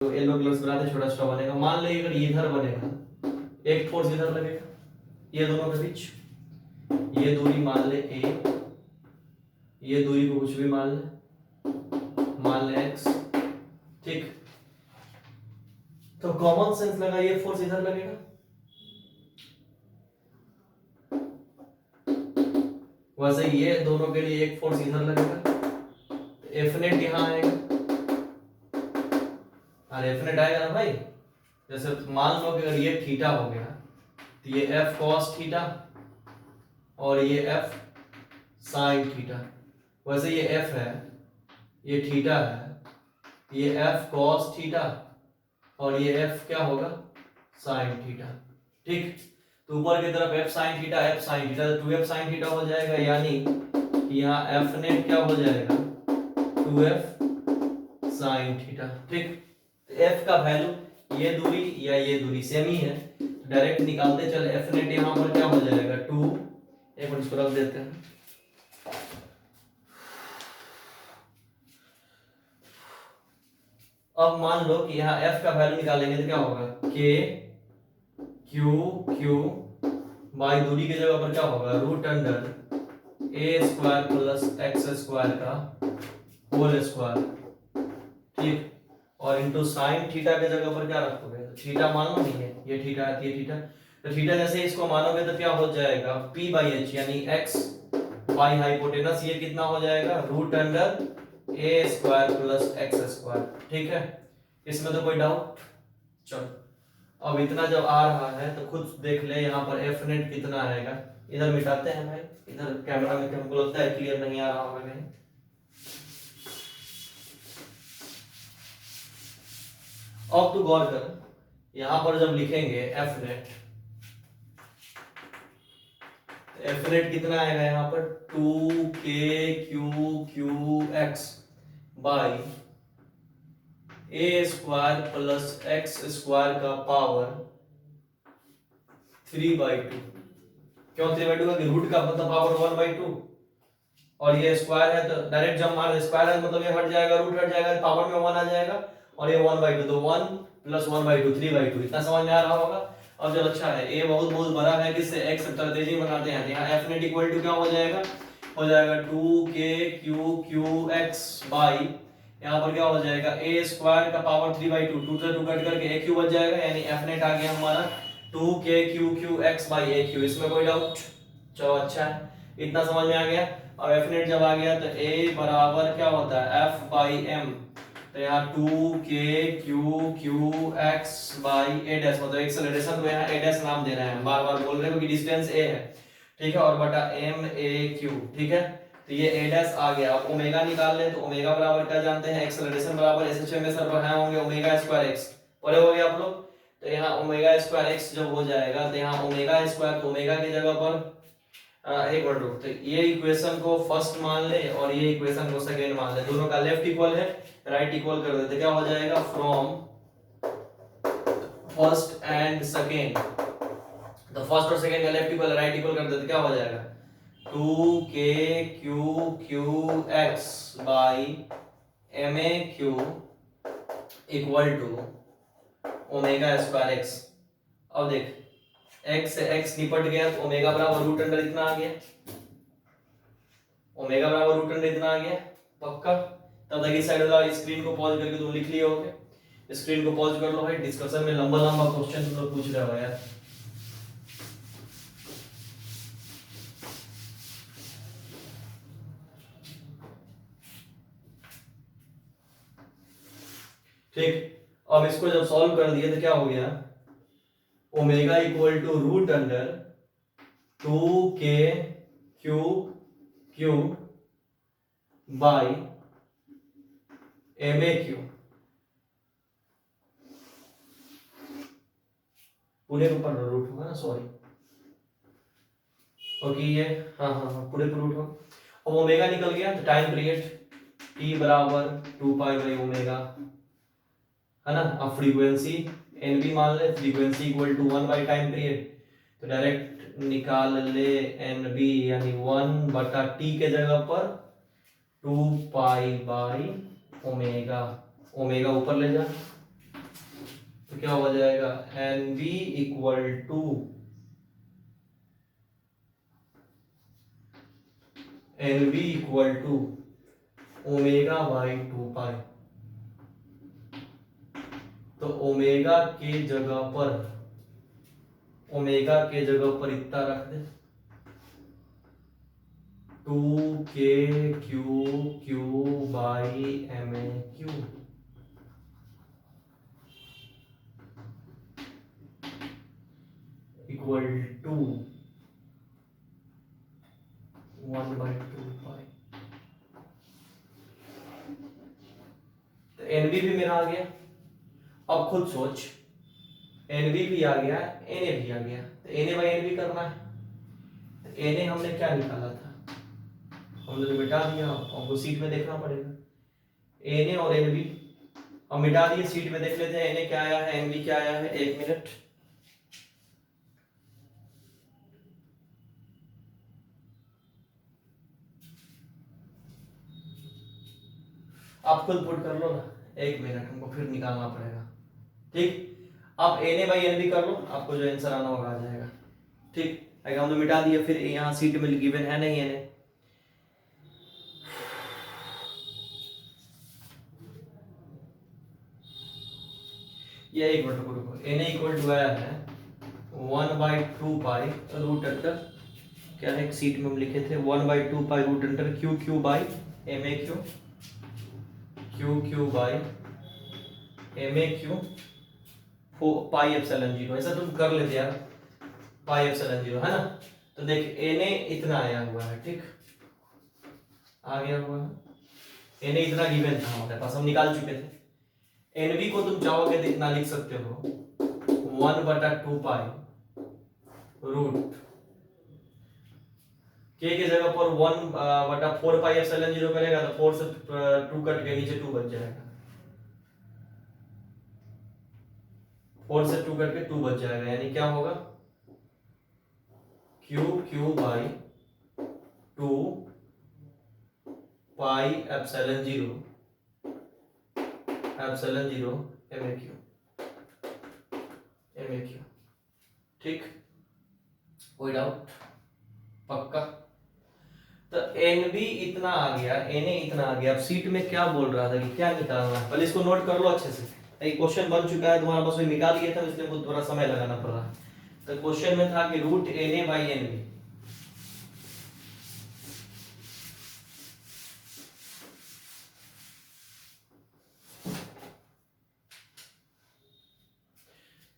तो yellow colour बनाते छोटा छोटा बनेगा। मान लीजिए अगर इधर बनेगा, एक फोर्स इधर लगेगा, ये दोनों के बीच, ये दूरी मान ले a, ये दूरी को कुछ भी मान ले x, ठीक। तो कॉमन सेंस लगा, ये फोर्स इधर लगेगा, वैसे ये दोनों के लिए एक फोर्स इधर लगेगा, एफ नेट यहां आएगा, और एफ नेट आएगा ना भाई। जैसे मान लो कि अगर ये थीटा हो गया तो ये एफ कॉस थीटा और ये एफ साइन थीटा। वैसे ये एफ है, ये थीटा है, ये एफ कॉस थीटा और ये एफ क्या होगा, साइन थीटा, ठीक। तो ऊपर की तरफ F sine theta, F sine theta, तो 2f साइन थीटा हो जाएगा, यानी कि यहाँ एफ नेट क्या हो जाएगा, 2f साइन थीटा, ठीक। एफ का वैल्यू ये दूरी या ये दूरी सेम ही है, डायरेक्ट निकालते चले। एफ नेट यहाँ पर क्या हो जाएगा 2, एक मिनट इसको रख देते हैं। अब मान लो कि यहाँ एफ का वैल्यू निकालेंगे तो क्या होगा, के क्यू क्यू बाई दूरी की जगह पर क्या होगा, रूट अंडर ए स्क्वायर प्लस एक्स स्क्वायर का होल स्क्वायर, ठीक। और इंटू साइन थीटा के जगह पर क्या रखोगे, तो थीटा मान लो, नहीं है ये थीटा है, ये थीटा, तो थीटा जैसे इसको मानोगे तो क्या हो जाएगा, p बाई एच, यानी x बाई हाइपोटेनस, ये कितना हो जाएगा, रूट अंडर ए स्क्वायर प्लस एक्स स्क्वायर, ठीक है। इसमें तो कोई डाउट, चलो अब इतना जब आ रहा है तो खुद देख ले यहाँ पर एफ नेट कितना आएगा। इधर मिटाते हैं भाई, इधर कैमरा में हमको लगता है क्लियर नहीं आ रहा होगा कहीं। अब तू गौर कर, यहां पर जब लिखेंगे एफ नेट कितना आएगा यहाँ पर, 2k⁴x by A square plus x square का पावर 3/2। क्यों 3/2? कि रूट का मतलब पावर 1/2 और ये स्क्वायर है तो डायरेक्ट जब मार स्क्वायर है मतलब ये हट जाएगा, रूट हट जाएगा, पावर में 1 आ जाएगा और ये 1/2, तो 1 प्लस 1/2 3/2। इतना समझ में आ रहा होगा। अब जब अच्छा है, ए बहुत बहुत बड़ा है, किससे x तेजी बनाते हैं, यहाँ एफ नेट इक्वल टू क्या हो जाएगा, 2k⁴x बाई, यहाँ पर क्या हो जाएगा, ए स्क्वायर का पावर 3/2, 2 से 2 कट करके a क्यू बच जाएगा, यानी एफ नेट आ गया हमारा 2k⁴x बाई a क्यू। इसमें कोई डाउट? चलो अच्छा है, इतना समझ में आ गया। अब एफ नेट जब आ गया तो a बराबर क्या होता है, f बाई m, तो यहाँ 2k⁴x बाई a डैश, मतलब एक्सेलरेशन को यहाँ a डैश नाम देना है, बार बार बोल रहे हो कि डिस्टेंस a है, ठीक है, और बटा m a q, ठीक है। तो ये a डैश आ गया। अब ओमेगा निकाल ले, तो ओमेगा बराबर क्या जानते हैं, एक्सेलरेशन बराबर एसएचएम में सर बढ़ाए होंगे ओमेगा स्क्वायर x, पढ़े होंगे आप लोग। तो यहाँ ओमेगा स्क्वायर x जब हो जाएगा तो यहाँ ओमेगा स्क्वायर, तो ओमेगा की जगह पर एक मिनट रुक, तो ये इक्वेशन को फर्स्ट मान ले और ये इक्वेशन को सेकंड मान ले, दोनों का लेफ्ट इक्वल है, राइट इक्वल कर देते, क्या हो जाएगा, फ्रॉम फर्स्ट एंड सेकंड, तो फर्स्ट और सेकंड का लेफ्ट इक्वल राइट इक्वल कर देते, क्या हो जाएगा, 2k⁴x by ma³ equal to omega square x। अब देख x से x निपट गया तो ओमेगा बराबर रूट अंडर इतना आ गया, ओमेगा बराबर रूट अंडर इतना आ गया, पक्का। तब तक इस साइड वाला स्क्रीन को पॉज करके तुम लिख लिए होगे, स्क्रीन को पॉज कर लो भाई, डिस्कशन में लंबा लंबा क्वेश्चन तुम लोग पूछ रहे हो यार। ठीक, अब इसको जब सॉल्व कर दिए तो क्या हो गया, omega equal to root under 2k⁴ by ma³, पूरे के ऊपर रूट होगा ना, सॉरी, ओके ये हाँ हाँ हाँ पूरे पर रूट होगा। अब ओमेगा निकल गया तो टाइम पीरियड t बराबर 2π/ओमेगा, है ना। अब फ्रीक्वेंसी एन बी मान ले, frequency equal to 1 by time period, तो डायरेक्ट निकाल ले एन बी, यानी 1/t के जगह पर 2π/ओमेगा, ओमेगा ऊपर ले जा, तो क्या हो जाएगा N B equal to omega by 2 pi. तो ओमेगा के जगह पर इतना रख दे 2 Q by M A Q equal to 1/2 pi. तो एनबी भी मेरा आ गया। अब खुद सोच, एनबी भी आ गया, एनए भी आ गया, तो एनए बाई एनबी करना है। तो एनए हमने क्या निकाला था, हमने तो मिटा दिया, हमको सीट में देखना पड़ेगा। एनए और एनबी हम मिटा दिए, सीट में देख लेते हैं एनए क्या आया है, एनबी क्या आया है। 1 मिनट। आप खुद पुट कर लो ना, 1 मिनट, हमको फिर निकालना पड़ेगा। ठीक, अब एनए बाई एनबी कर लो, आपको जो आंसर आना होगा आ जाएगा। ठीक, अगर हम तो मिटा दिए, फिर यहाँ सीट में गिवन है नहीं एनए, ये 1 मिनट रुको। एनए इक्वल टू आया है 1/2 पाई रूट अंडर, क्या है सीट में हम लिखे थे 1/2 pi root under Q by M A Q by M A Q pi epsilon 0। ऐसा तुम कर लेते यार, पाई एप्सिलॉन 0 है ना। तो देख एनए इतना आया हुआ है, ठीक आ गया हुआ है, एनए इतना गिवन था हमारे पास, हम निकाल चुके थे। एनबी को तुम चाहोगे तो इतना लिख सकते हो 1/2 पाई रूट के जगह पर 1/4 पाई एप्सिलॉन 0 करेगा तो 4 से 2 कट के नीचे 2 बच जाएगा, 4 से 2 कट के 2 बच जाएगा, यानी क्या होगा Q by 2 pi epsilon 0 M A Q. ठीक, कोई डाउट? पक्का? तो एन बी इतना आ गया, एन ए इतना आ गया। अब सीट में क्या बोल रहा था कि क्या निकालना है, पहले इसको नोट कर लो अच्छे से। एक क्वेश्चन बन चुका है तुम्हारा पास, वही निकाल लिया था, इसलिए बहुत थोड़ा समय लगाना पड़ रहा है। तो क्वेश्चन में था कि root N A by N B,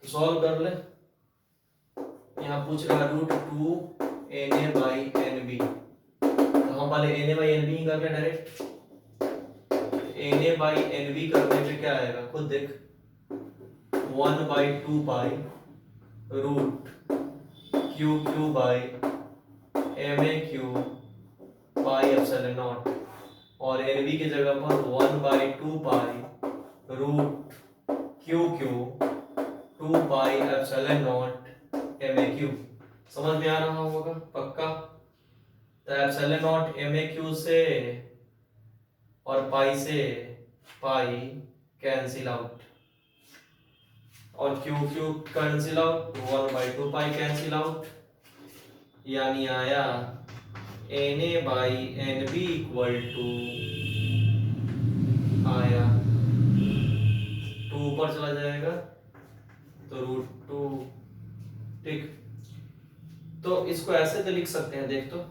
तो सॉल्व कर ले। यहाँ पूछ रहा है root 2 N A by N B, तो हम पहले N A by N B कर ले direct. N A by N B करने पे क्या आएगा खुद देख, 1/2 pi root Q by M A Q pi epsilon naught, और एन बी की जगह पर 1/2 pi root Q 2 pi epsilon naught M A Q. समझ में आ रहा होगा पक्का? तो epsilon naught M A Q से और पाई से पाई कैंसिल आउट, और Q cancel out, 1/2 pi cancel out, यानी आया N A by N B equal to आया 2 ऊपर चला जाएगा तो रूट 2। ठीक, तो इसको ऐसे तो लिख सकते हैं, देख तो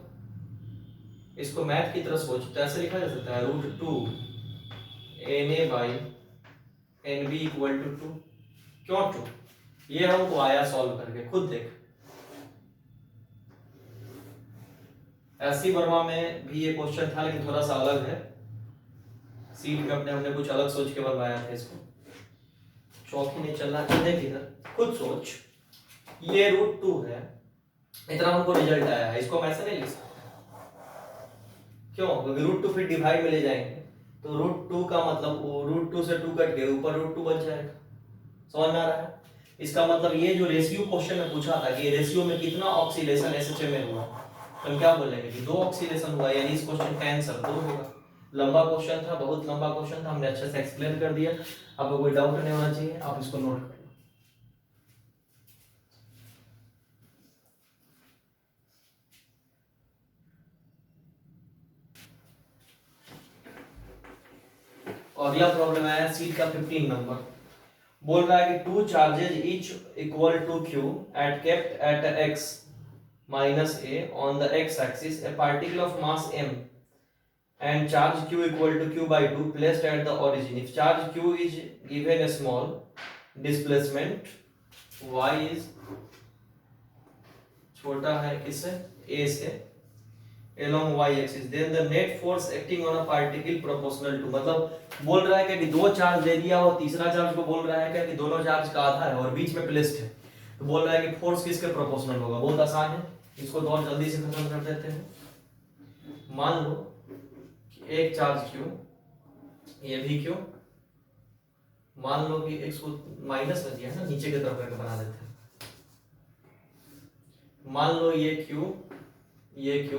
इसको मैथ की तरह सोच, तो ऐसे लिखा जा सकता है root 2 N A by N B equal to 2। क्यों 2? ये हमको आया सॉल्व करके, खुद देख। ऐसी वर्मा में भी ये क्वेश्चन था, लेकिन थोड़ा सा अलग है। सीट में अपने हमने कुछ अलग सोच के बनवाया था इसको, चौक ही नहीं चलना चाहिए। इधर खुद सोच, ये रूट 2 है, इतना हमको रिजल्ट आया है, इसको हम ऐसे नहीं लिख सकते। क्यों? क्योंकि रूट 2 फिर डिवाइड में ले जाएंगे, तो रूट 2 का मतलब वो रूट 2 से 2 कट के ऊपर रूट 2 बच जाएगा। समझ में आ रहा है? इसका मतलब ये जो रेशियो क्वेश्चन में पूछा था कि रेशियो में कितना ऑक्सीलेशन एसएचए में हुआ, तो हम क्या बोलेंगे कि 2 ऑक्सीलेशन हुआ, यानी इस क्वेश्चन का आंसर 2 होगा। लंबा क्वेश्चन था, बहुत लंबा क्वेश्चन था, हमने अच्छे से एक्सप्लेन कर दिया। आपको कोई डाउट नहीं होना चाहिए, आप इसको नोट कर लो। और अगला प्रॉब्लम आया सीट का 15 नंबर। बोल रहा है कि two charges each equal to Q at kept at X minus A on the X axis a particle of mass m and charge q equal to q by 2 placed at the origin. If charge q is given a small displacement y is छोटा है किससे a से along y axis, then the net force acting on a particle proportional to, मतलब बोल रहा है कि दो चार्ज दे दिया और तीसरा चार्ज को बोल रहा है कि दोनों चार्ज का आधा है और बीच में प्लेस्ड है, तो बोल रहा है कि फोर्स किसके प्रोपोर्शनल होगा। बहुत आसान है, इसको तो और जल्दी से खत्म कर देते हैं। मान लो एक चार्ज q, ये भी q, मान लो कि इसको माइनस में दिया है ना, नीचे की तरफ करके बना देते हैं। मान लो ये q, ये q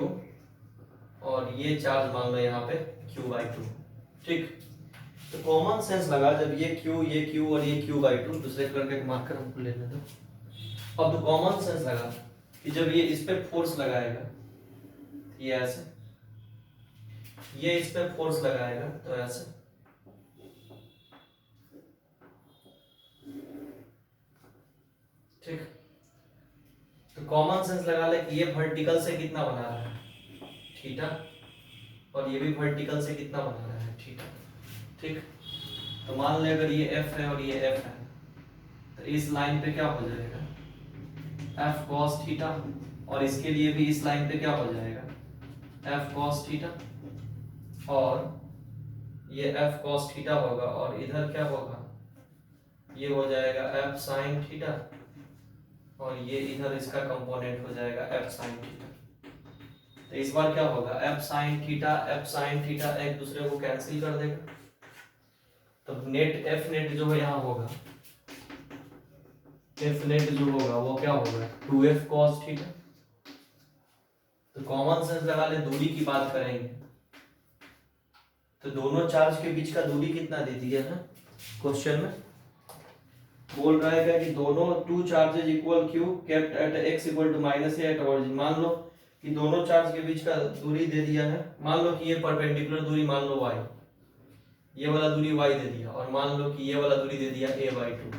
और ये चार्ज मान लो यहाँ पे q/2, ठीक। तो कॉमन सेंस लगा, जब ये q और ये q/2, दूसरे कलर का मार्कर हमको लेने दो। अब तो कॉमन सेंस लगा कि जब ये इस पे फोर्स लगाएगा, ये ऐसे, ये इस पे फोर्स लगाएगा तो ऐसे, ठीक। तो कॉमन सेंस लगा ले कि ये वर्टिकल से कितना बना रहा है थीटा, और ये भी वर्टिकल से कितना बना रहा है थीटा, ठीक। तो मान ले अगर ये f है और ये f है, तो इस लाइन पे क्या हो जाएगा f cos थीटा, और इसके लिए भी इस लाइन पे क्या हो जाएगा f cos थीटा, और ये f cos थीटा होगा, और इधर क्या होगा, ये हो जाएगा f sin थीटा, और ये इधर इसका कंपोनेंट हो जाएगा f sin थीटा। तो इस बार क्या होगा f sin थीटा एक दूसरे को कैंसिल कर देगा, तो नेट f नेट जो है यहाँ होगा, f नेट जो होगा वो क्या होगा 2f cos थीटा। तो कॉमन सेंस लगा ले, दूरी की बात करेंगे तो दोनों चार्ज के बीच का दूरी कितना दे दिया है क्वेश्चन में, बोल रहा है कि दोनों two charges equal Q kept at x equal to minus A at origin. मान लो कि दोनों चार्ज के बीच का दूरी दे दिया है, मान लो कि ये परपेंडिकुलर दूरी मान लो y, ये वाला दूरी y दे दिया, और मान लो कि ये वाला दूरी दे दिया a/2,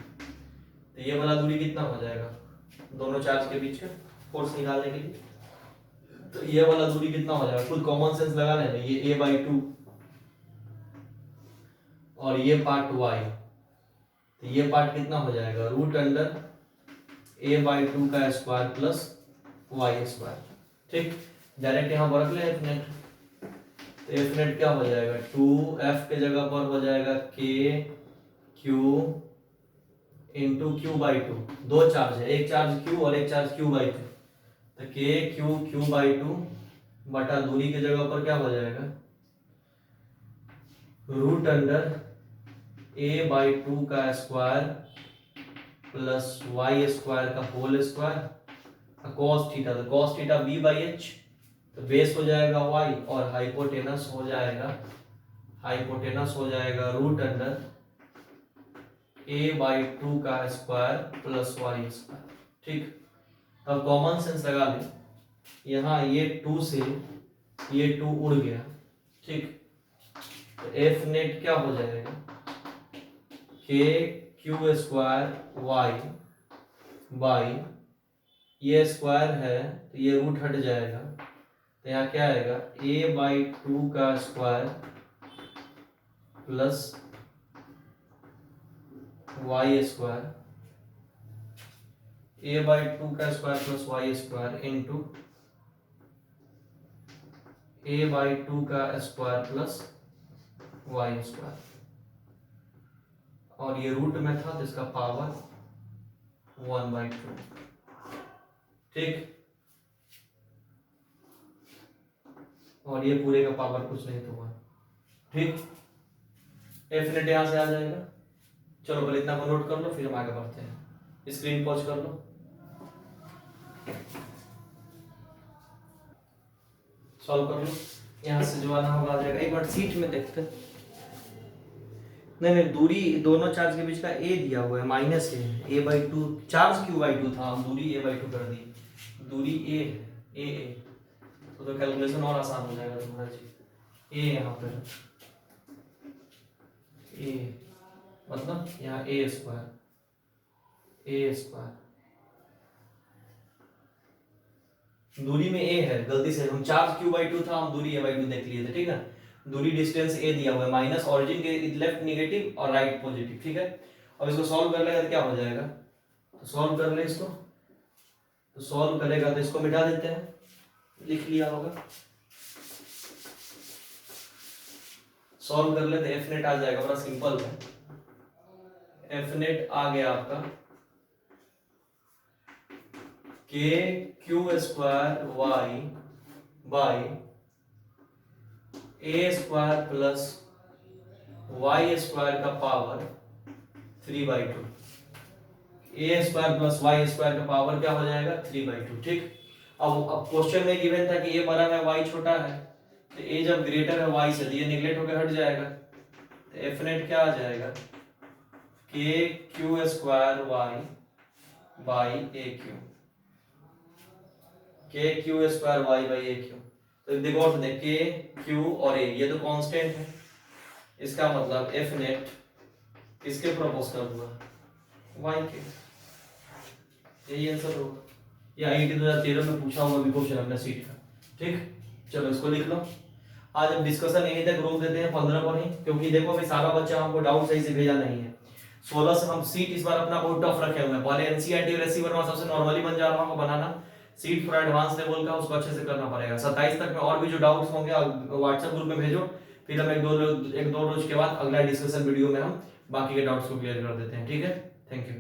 तो ये वाला दूरी कितना हो जाएगा दोनों चार्ज के बीच का फोर्स निकालने के लिए, तो ये वाला दूरी कितना हो जाएगा, खुद कॉमन सेंस लगा लेना, ये a/2 और ये पार्ट y, तो ये पार्ट कितना हो जाएगा √a/2 का स्क्वायर प्लस y स्क्वायर, ठीक। डायरेक्ट यहाँ पर रख ले f नेट, तो f नेट क्या हो जाएगा 2f के जगह पर हो जाएगा k q इंटू q/2, दो चार्ज है, एक चार्ज q और एक चार्ज q/2, तो k q/2 बटा दूरी की जगह पर क्या हो जाएगा √a/2 का स्क्वायर प्लस y स्क्वायर का होल स्क्वायर cos थीटा, तो cos थीटा b/h, तो बेस हो जाएगा y और हाइपोटेनस हो जाएगा √a/2 का स्क्वायर प्लस y स्क्वायर, ठीक। अब कॉमन सेंस लगा ले, यहाँ ये 2 से ये 2 उड़ गया, ठीक। तो f नेट क्या हो जाएगा k q square y by, ये स्क्वायर है तो ये रूट हट जाएगा, तो यहाँ क्या आएगा a/2 का square plus y square, a/2 का square plus y square into a/2 का स्क्वायर प्लस y स्क्वायर, और ये रूट में था तो इसका पावर 1/2, ठीक। और ये पूरे का पावर कुछ नहीं तो 1, ठीक। f नेट यहाँ से आ जाएगा। चलो पहले इतना को नोट कर लो, फिर हम आगे बढ़ते हैं। स्क्रीन पॉज कर लो, सॉल्व कर लो, यहाँ से जो आना होगा आ जाएगा। एक बार सीट में देखते हैं, नहीं दूरी दोनों चार्ज के बीच का a दिया हुआ है माइनस a/2, चार्ज q/2 था, हम दूरी a/2 कर दी, दूरी a तो कैलकुलेशन और आसान हो जाएगा तुम्हारा जी। a यहाँ पर ए मतलब यहाँ ए स्क्वायर दूरी में ए है, गलती से हम चार्ज q/2 था, हम दूरी a/2 देख लिए थे, ठीक है। दूरी डिस्टेंस ए दिया हुआ है, माइनस ऑरिजिन के लेफ्ट नेगेटिव और राइट पॉजिटिव, ठीक है। अब इसको सॉल्व कर लेगा तो क्या हो जाएगा, तो सॉल्व कर ले इसको, तो सॉल्व करेगा तो इसको मिटा देते हैं, लिख लिया होगा। सॉल्व कर ले तो एफ नेट आ जाएगा, बड़ा सिंपल है। एफ नेट आ गया आपका K Q square Y by A square plus Y square का power 3/2। A square plus Y square का पावर क्या हो जाएगा 3/2, ठीक। अब क्वेश्चन में गिवन था कि ए बड़ा है वाई छोटा है, तो ए जब ग्रेटर है वाई से तो ये निगलेक्ट होकर हट जाएगा, तो एफ नेट क्या आ जाएगा K Q square Y by A Q, K Q square Y by A Q. तो देखो और देख के क्यू और ए ये तो कांस्टेंट है, इसका मतलब एफ नेट किसके प्रोपोर्शनल हुआ, वाई के। यही आंसर होगा, ये आईआईटी 2013 में पूछा हुआ भी क्वेश्चन अपना सीट का, ठीक। चलो इसको लिख लो। आज हम डिस्कशन यहीं तक रोक देते हैं 15 पर ही, क्योंकि देखो अभी सारा बच्चा हमको डाउट सही से भेजा नहीं है। 16 से हम सीट इस बार अपना बहुत टफ रखे हुए हैं, पहले एनसीईआरटी और एससी वर्मा सबसे नॉर्मली बन जा रहा है बनाना, सीट फॉर एडवांस लेवल का उसको अच्छे से करना पड़ेगा। 27 तक में और भी जो डाउट्स होंगे व्हाट्सएप ग्रुप में भेजो, फिर हम एक दो रोज के बाद अगला डिस्कशन वीडियो में हम बाकी के डाउट्स को क्लियर कर देते हैं, ठीक है। Thank you.